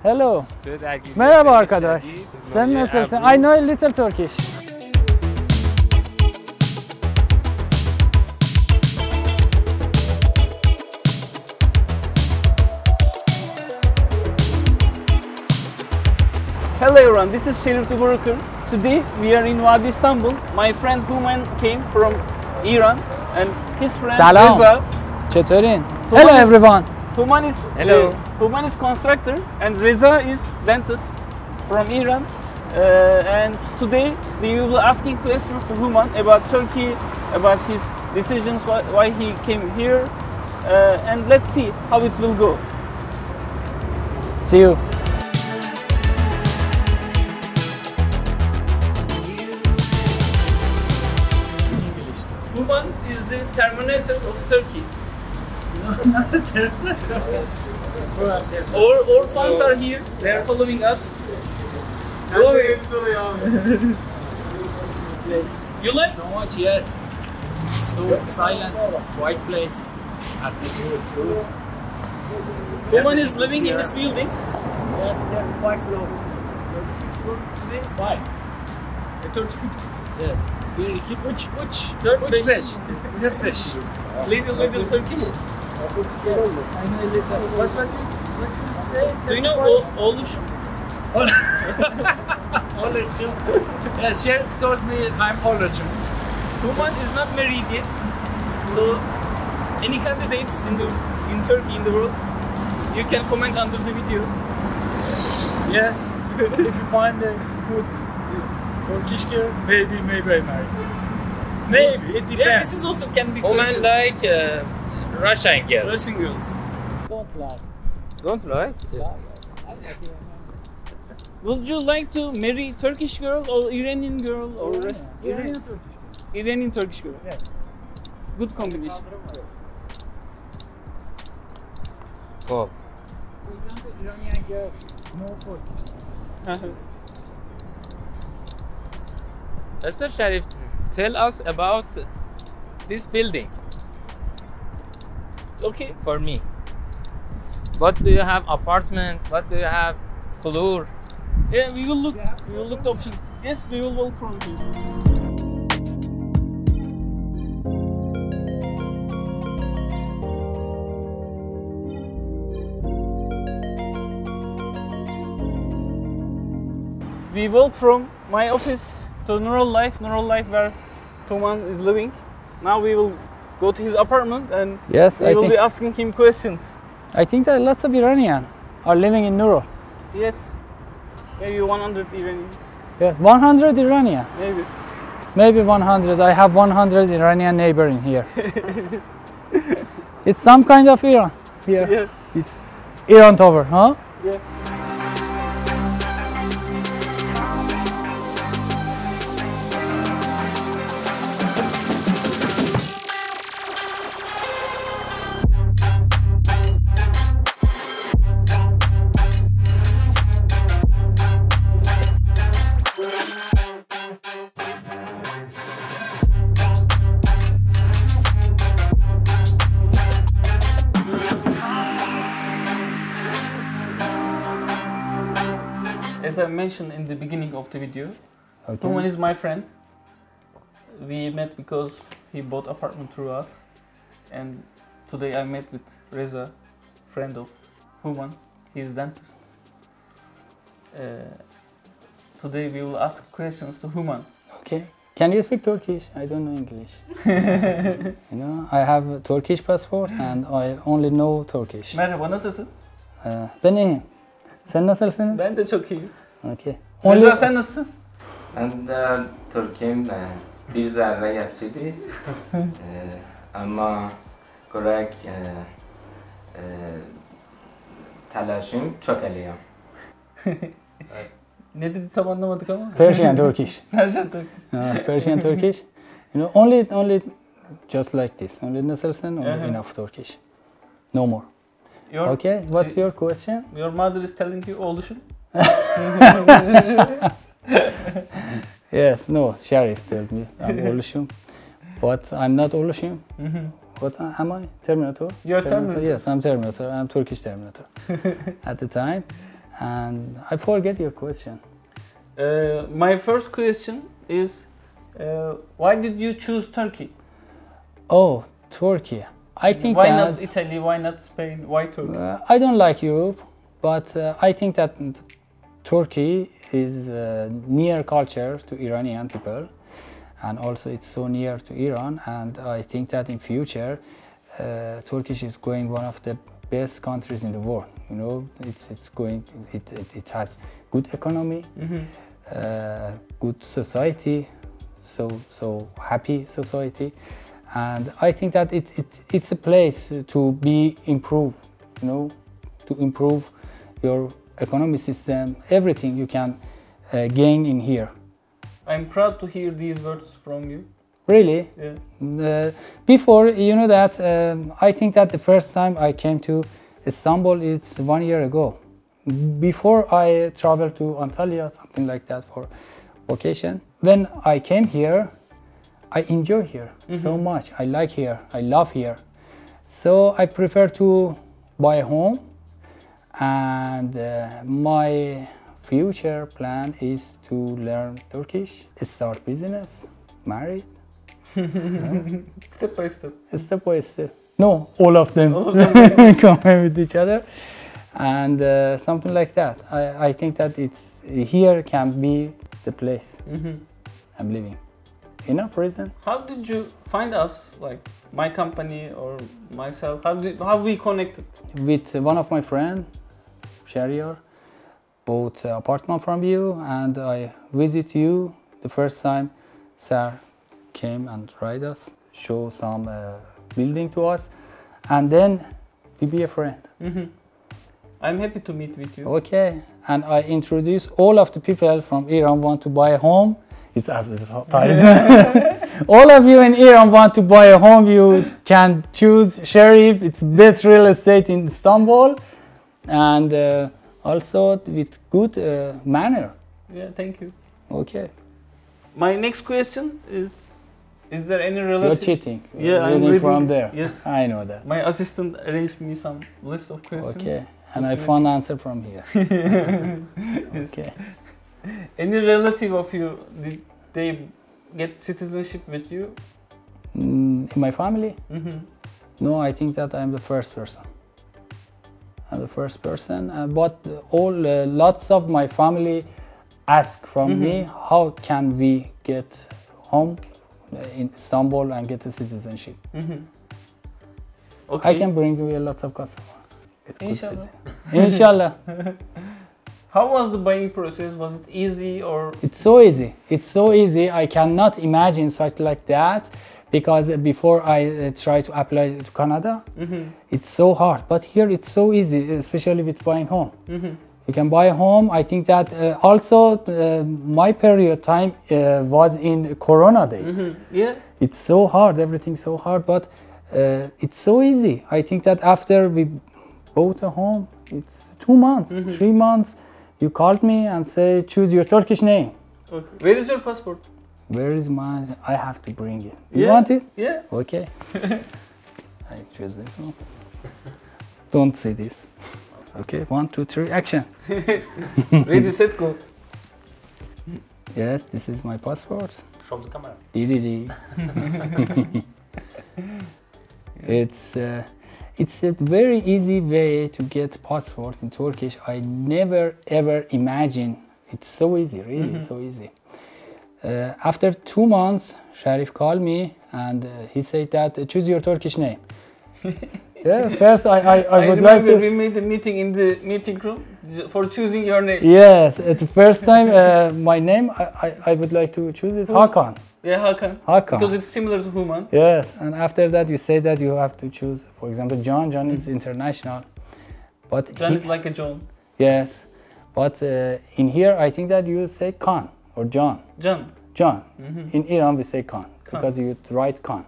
Hello. Merhaba arkadaş. Sen nasılsın? I know a little Turkish. Hello everyone, this is VARTUR. Today we are in Wadi Istanbul. My friend Hooman came from Iran and his friend Reza. چطورین? Hello everyone. Hooman is constructor and Reza is dentist from Iran. And today we will be asking questions to Hooman about Turkey, about his decisions, why he came here, and let's see how it will go. See you. Hooman is the Terminator of Turkey. No, not the Terminator. Our fans are here. They are following us. You like? So much, yes. It's so silent, quiet place. Atmosphere is good. Hooman is living in this building. Yes, 35 floor. 36 floor today? 5. 35. Yes. Very keep which 45. Little Turkish. Yes. I know a little. What you say? Do you know Oluşum? Oluşum. Yes, she told me I'm Oluşum. Hooman is not married yet. So any candidates in Turkey, in the world, you can comment under the video. Yes. If you find a good Turkish girl, maybe I marry. Maybe, it depends. Yeah, this is also can be Woman like Russian girl. Russian girls. Don't lie. Don't lie? Yeah. Would you like to marry Turkish girl or Iranian girl or Iranian Turkish girl? Yes. Good combination. Oh. For example, Iranian girl, no Turkish. Mr. Sharif, tell us about this building. Okay. For me. What do you have apartment? What do you have floor? Yeah, we will look. We will look the options. Yes, we will walk from here. We walk from my office to Nurol Life where Hooman is living. Now we will go to his apartment and we will be asking him questions. I think that lots of Iranian are living in Nurol. Yes, maybe 100 Iranian. Yes, 100 Iranian. Maybe. Maybe 100. I have 100 Iranian neighbor in here. It's some kind of Iran here. Yeah. It's Iran Tower, huh? Yeah. As I mentioned in the beginning of the video, Hooman is my friend. We met because he bought apartment through us, and today I met with Reza, friend of Hooman. He's dentist. Today we will ask questions to Hooman. Okay. Can you speak Turkish? I don't know English. You know, I have a Turkish passport and I only know Turkish. Merhaba, nasılsın? Ben iyiyim. Sen nasılsın? Ben de çok iyiyim. Okay. Reza sen nasılsın? Ben de Türkiye'm bir zerre yaxşıdır. Ama korek telaşım çok eləyəm. Ne dedi tam anlamadık ama. Persian Turkish. Persian Turkish. Persian Turkish. You know, only just like this. Only nasılsın, only enough Turkish. No more. Okay, what's your question? Your mother is telling you Oluşum? Yes, no, Sharif told me I'm Oluşum. But I'm not Oluşum. What am I? Terminator? You're Terminator? Yes, I'm Terminator. I'm Turkish Terminator at the time. And I forget your question. My first question is, why did you choose Turkey? Oh, Turkey. I think why that, not Italy? Why not Spain? Why Turkey? I don't like Europe, but I think that Turkey is near culture to Iranian people, and also it's so near to Iran. And I think that in future, Turkish is going one of the best countries in the world. You know, it has good economy, good society, so happy society. And I think that it's a place to be improved, you know, to improve your economy system, everything you can gain in here. I'm proud to hear these words from you. Really? Yeah. Before, you know that, I think that the first time I came to Istanbul, it's 1 year ago. Before I traveled to Antalya, something like that for vacation. When I came here, I enjoy here so much. I like here, I love here. So I prefer to buy a home, and my future plan is to learn Turkish, start business, marry. Step by step. Step by step. No, all of them, come with each other, and something like that. I think that it's here can be the place I'm living. Enough reason. How did you find us, like my company or myself? How we connected? With one of my friends, Shariar, bought an apartment from you, and I visit you the first time. Sir came and ride us, show some building to us, and then we be a friend. I'm happy to meet with you. Okay, and I introduce all of the people from Iran want to buy a home. It's advertising. All of you in Iran want to buy a home, you can choose Sharif. It's best real estate in Istanbul, and also with good manner. Yeah, thank you. Okay. My next question is there any relative? You're cheating. Yeah, I'm reading reading from there. Yes. I know that. My assistant arranged me some list of questions. Okay, and I found answer from here. Okay. Any relative of you, did they get citizenship with you? In my family? No, I think that I'm the first person. I'm the first person, but lots of my family ask from me, how can we get home in Istanbul and get a citizenship? Okay. I can bring you lots of customers. Inshallah. Inshallah. How was the buying process? Was it easy or? It's so easy. It's so easy. I cannot imagine such like that, because before I try to apply to Canada, it's so hard. But here it's so easy, especially with buying home. You can buy a home. I think that also my period time was in Corona days. Yeah. It's so hard. Everything's so hard, but it's so easy. I think that after we bought a home, it's 2 months, 3 months. You called me and say, choose your Turkish name. Okay. Where is your passport? Where is mine? I have to bring it. You Yeah. want it? Yeah. Okay. I choose this one. Don't say this. Okay, 1, 2, 3, action. Ready, set, go. Yes, this is my passport. Show the camera. It's a very easy way to get passport in Turkish. I never ever imagined. It's so easy, really so easy. After 2 months, Sharif called me and he said that choose your Turkish name. Yeah, first I would like to. We made a meeting in the meeting room for choosing your name. Yes, at the first time, my name I would like to choose is Hakan. Yeah, Hakan. Hakan. Because it's similar to Hooman. Yes, and after that you say that you have to choose, for example, John. John is international, but John is like a John. Yes, but in here I think that you say Khan or John. John. John. In Iran we say Khan because you write Khan.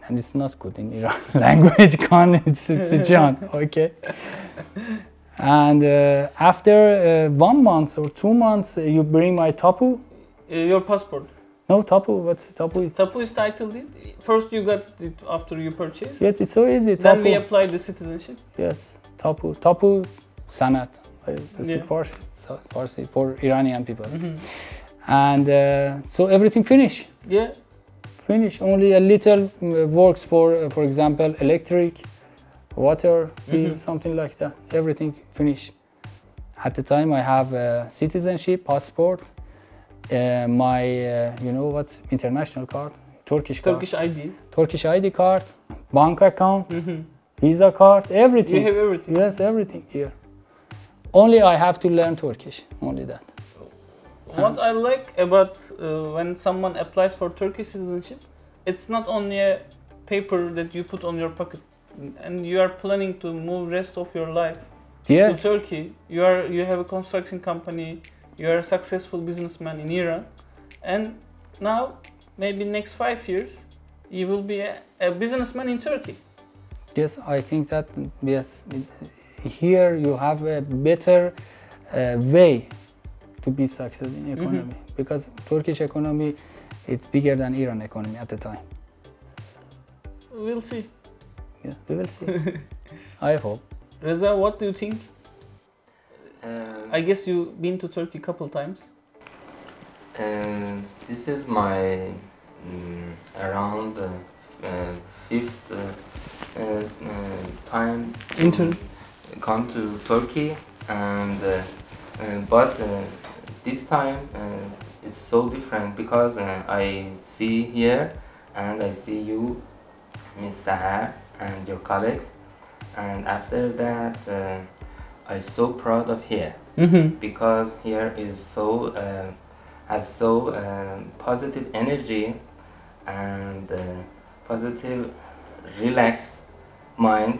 And it's not good in Iran language. Khan, it's a John. Okay. And after 1 month or 2 months, you bring my tapu. Your passport. No, tapu. What's tapu? Tapu is title deed. First you got it after you purchase. Yes, it's so easy. Then Tapu. we apply the citizenship. Yes, tapu. Tapu, sanat. I speak Yeah. Farsi, so Farsi for Iranian people. And so everything finished. Yeah. Finish. Only a little works for example, electric, water, bill, something like that. Everything finished. At the time, I have citizenship, passport, my, you know what's international card, Turkish card, Turkish ID. Turkish ID card, bank account, Visa card, everything. You have everything. Yes, everything here. Only I have to learn Turkish. Only that. What I like about when someone applies for Turkish citizenship, it's not only a paper that you put on your pocket, and you are planning to move rest of your life Yes. to Turkey. You have a construction company. You are a successful businessman in Iran, and now maybe next 5 years you will be a businessman in Turkey. Yes, I think that yes, here you have a better way to be successful in economy because Turkish economy it's bigger than Iran economy at the time. We'll see. Yeah, we will see. I hope. Reza, what do you think? I guess you've been to Turkey a couple times. This is my around fifth time Inter- come to Turkey, and but this time it's so different because I see here and I see you, Miss Sahar, and your colleagues, and after that I'm so proud of here because here is so has so positive energy and positive relaxed mind,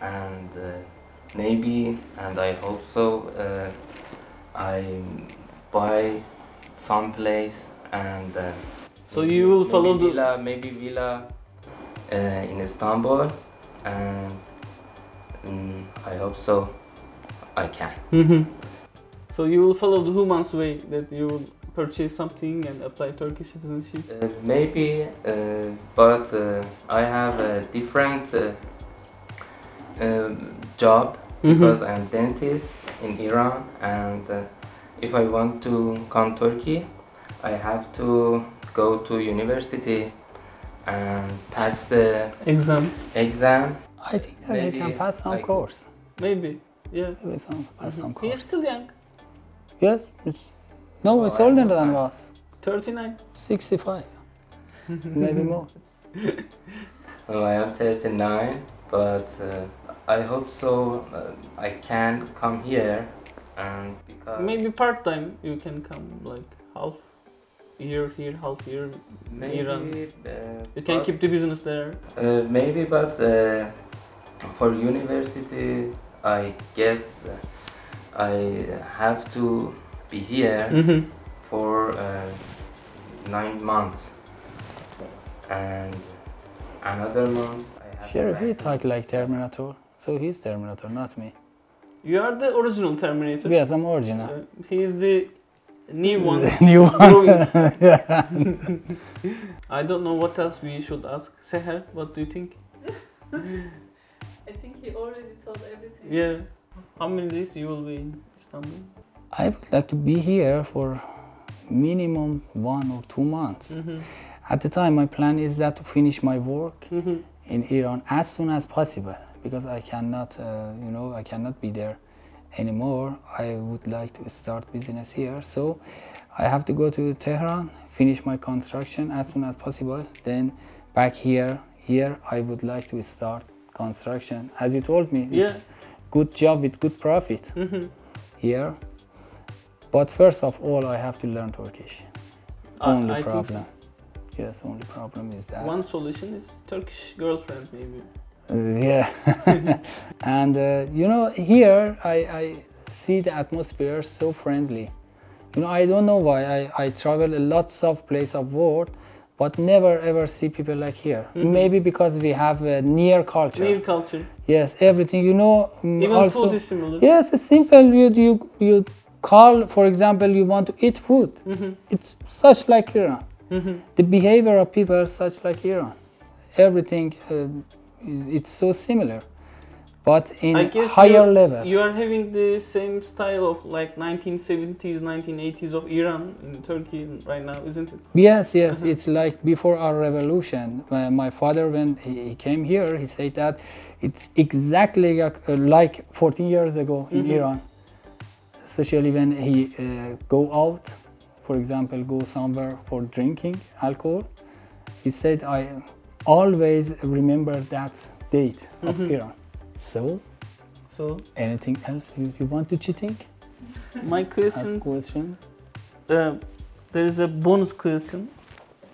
and maybe, and I hope so, I buy some place and So you will follow maybe the villa, maybe villa in Istanbul, and I hope so I can. So you will follow the Hooman's way, that you will purchase something and apply Turkish citizenship. Maybe, but I have a different job because I'm dentist in Iran, and if I want to come Turkey, I have to go to university and pass the Exam. exam. I think that Maybe he can pass some I- course. Maybe. Yeah. Maybe pass some He is course. still young. Yes. No, it's I older know than that. us. 39. 65. Maybe more. Oh, I am 39, but I hope so I can come here, and because Maybe part-time you can come, like half year here, half year in Iran. maybe You can but- keep the business there. maybe, but for university, I guess I have to be here for 9 months, and another month I have Sure, to he back. talk like Terminator. So he's Terminator, not me. You are the original Terminator. Yes, I'm original. He is the new one. New one. growing. Yeah. I don't know what else we should ask. Seher, what do you think? I think he already told everything. Yeah. How many days you will be in Istanbul? I would like to be here for minimum 1 or 2 months. At the time, my plan is that to finish my work in Iran as soon as possible, because I cannot, you know, I cannot be there anymore. I would like to start business here, so I have to go to Tehran, finish my construction as soon as possible. Then back here, I would like to start construction. As you told me, it's good job with good profit here. But first of all, I have to learn Turkish. Only I think problem. Yes, only problem is that. one solution is Turkish girlfriend, maybe. Yeah. And you know, here I see the atmosphere so friendly. You know, I don't know why. I travel lots of places of world, but never ever see people like here. Maybe because we have a near culture. Near culture. Yes, everything. You know, Even also, food is similar. yes, it's simple. You call, for example, you want to eat food. It's such like Iran. The behavior of people is such like Iran. Everything, it's so similar. but in I guess higher level. You are having the same style of like 1970s, 1980s of Iran in Turkey right now, isn't it? Yes, yes, it's like before our revolution. My father, when he came here, he said that it's exactly like 14 years ago in Iran. Especially when he go out, for example, go somewhere for drinking alcohol. He said, I always remember that date of Iran. So, anything else you want to cheating? My Ask question. There is a bonus question.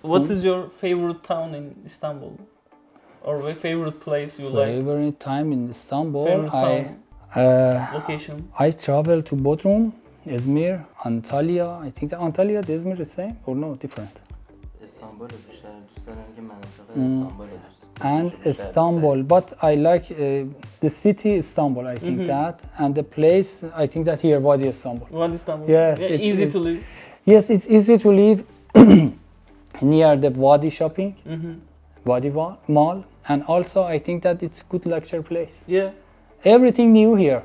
What is your favorite town in Istanbul? Or favorite place you like? Favorite time in Istanbul? Favorite town, location? I travel to Bodrum, Izmir, Antalya. I think that Antalya, Izmir is same or no, different? Istanbul And Istanbul, but I like the city Istanbul, I think that, and the place, I think that here, Wadi Istanbul. Wadi Istanbul. Yes, yeah, easy to live. Yes, it's easy to live near the Wadi shopping, Wadi Mall, and also I think that it's good lecture place. Yeah. Everything new here.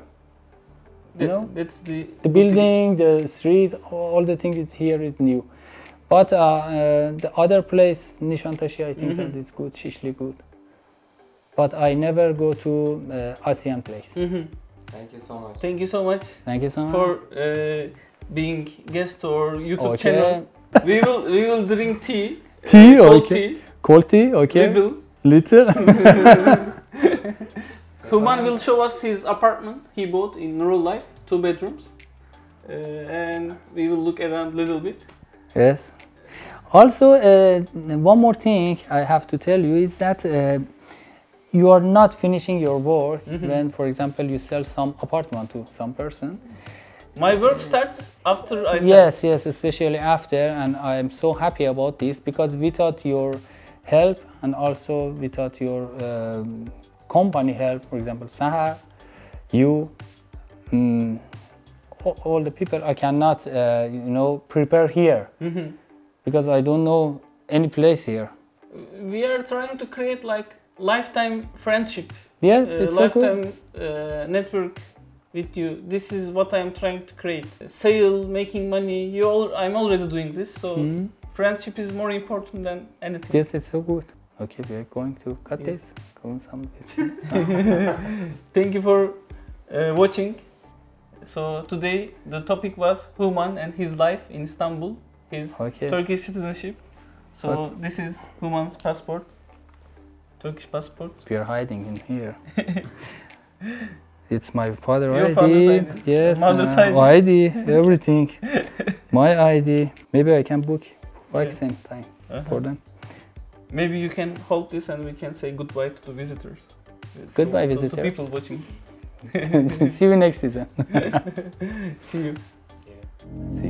You know, that's the building, the street, all the things here is new. But the other place, Nishantashi, I think that is good, Shishli good. But I never go to ASEAN place. Thank you so much. Thank you so much. Thank you so much for being guest to our YouTube Okay. channel. we will drink tea. Tea, cold okay. tea. Cold tea, okay. Little. Little. Hooman will show us his apartment he bought in Nurol Life, 2 bedrooms, and we will look around a little bit. Yes. Also, one more thing I have to tell you is that you are not finishing your work when, for example, you sell some apartment to some person. My work starts after I sell. Yes, yes, especially after, and I am so happy about this because without your help and also without your company help, for example, Sahar, you, all the people, I cannot, prepare here because I don't know any place here. We are trying to create like lifetime friendship. Yes, it's so lifetime network with you. This is what I am trying to create. Sale, making money. I'm already doing this, so friendship is more important than anything. Yes, it's so good. Okay, we are going to cut this. Thank you for watching. So today the topic was Hooman and his life in Istanbul, his Turkish citizenship. So this is Hooman's passport, Turkish passport. We are hiding in here. It's my father's Your ID. father's ID. Yes, Mother's ID, everything. My ID. Maybe I can book vaccine time for them. Maybe you can hold this and we can say goodbye to the visitors. Goodbye, to visitors. people watching. See you next season. See you. See you.